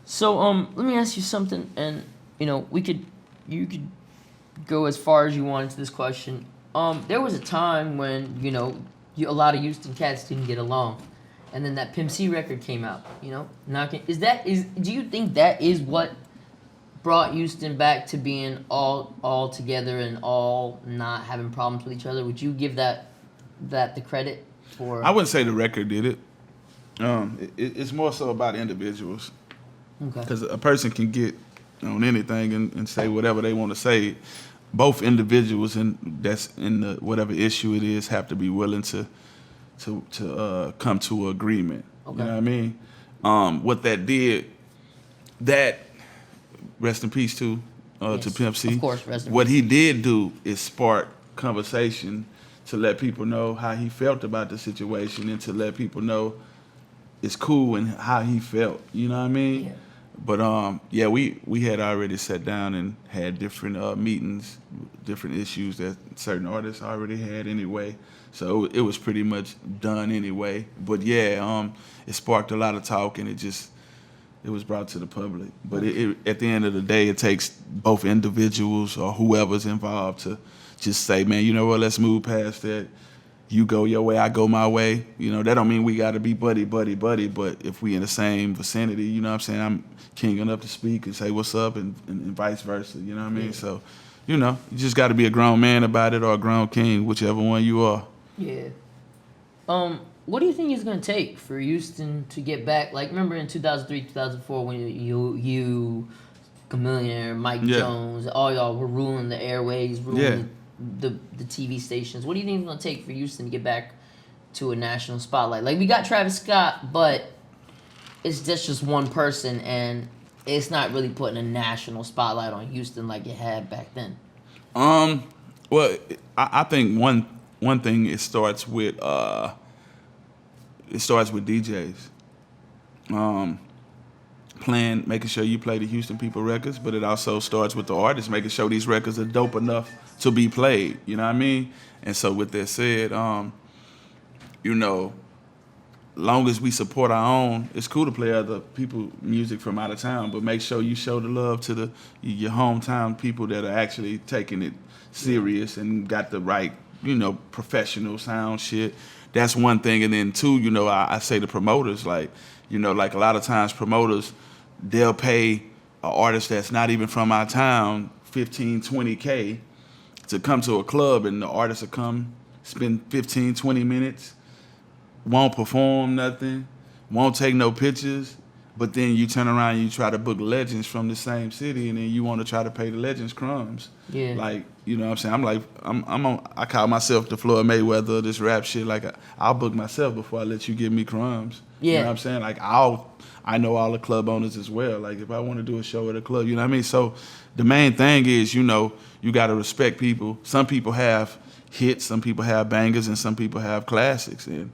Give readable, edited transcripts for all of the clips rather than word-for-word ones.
So let me ask you something, and you could go as far as you want into this question. There was a time when a lot of Houston cats didn't get along, and then that Pimp C record came out. Knocking is do you think that is what brought Houston back to being all together and all not having problems with each other? Would you give that the credit for? I wouldn't say the record did it. It's more so about individuals. Okay. Because a person can get on anything and say whatever they want to say. Both individuals that's in the whatever issue it is have to be willing to come to an agreement. Okay. You know what I mean? What that did, that rest in peace to Pimp C. Of course, rest in What peace. he did do is spark conversation to let people know how he felt about the situation and to let people know it's cool and how he felt. You know what I mean? Yeah. But we had already sat down and had different meetings, different issues that certain artists already had anyway. So it was pretty much done anyway. But it sparked a lot of talk and it was brought to the public. But at the end of the day, it takes both individuals or whoever's involved to just say, man, you know what, let's move past that. You go your way, I go my way. That don't mean we got to be buddy, but if we in the same vicinity, you know what I'm saying, I'm king enough to speak and say what's up and vice versa, you know what I mean? Yeah. So, you just got to be a grown man about it or a grown king, whichever one you are. Yeah. What do you think it's gonna take for Houston to get back? Like, remember in 2003, 2004 when you Chameleon, Mike Jones, all y'all were ruling the airways, ruling the TV stations. What do you think it's gonna take for Houston to get back to a national spotlight? Like, we got Travis Scott, but it's just one person, and it's not really putting a national spotlight on Houston like it had back then. Well, I think one thing it starts with DJs. Making sure you play the Houston people records, but it also starts with the artists making sure these records are dope enough to be played. You know what I mean? And so with that said, long as we support our own, it's cool to play other people music from out of town, but make sure you show the love to your hometown people that are actually taking it serious and got the right, professional sound shit. That's one thing. And then two, I say the promoters, like a lot of times promoters, they'll pay an artist that's not even from our town 15, 20K to come to a club, and the artist will come, spend 15, 20 minutes, won't perform nothing, won't take no pictures, but then you turn around and you try to book legends from the same city, and then you want to try to pay the legends crumbs. Yeah. Like, you know what I'm saying? I call myself the Floyd Mayweather of this rap shit. Like, I'll book myself before I let you give me crumbs. Yeah. You know what I'm saying? Like, I know all the club owners as well. Like, if I want to do a show at a club, you know what I mean? So the main thing is, you got to respect people. Some people have hits, some people have bangers, and some people have classics. And,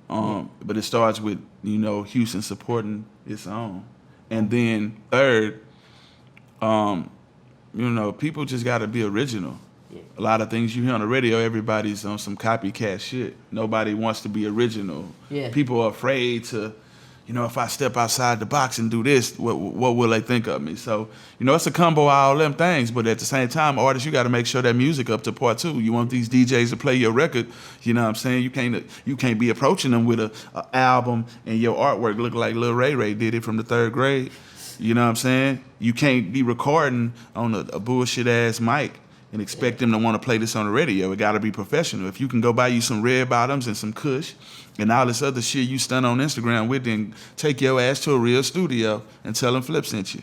but it starts with, Houston supporting its own. And then third, people just got to be original. Yeah. A lot of things you hear on the radio, everybody's on some copycat shit. Nobody wants to be original. Yeah. People are afraid to, if I step outside the box and do this, what will they think of me? So, it's a combo of all them things. But at the same time, artists, you got to make sure that music up to part two. You want these DJs to play your record, you know what I'm saying? You can't be approaching them with a album and your artwork look like Lil Ray did it from the third grade. You know what I'm saying? You can't be recording on a bullshit ass mic and expect them to want to play this on the radio. It got to be professional. If you can go buy you some red bottoms and some Kush and all this other shit you stunt on Instagram with, then take your ass to a real studio and tell them Flip sent you.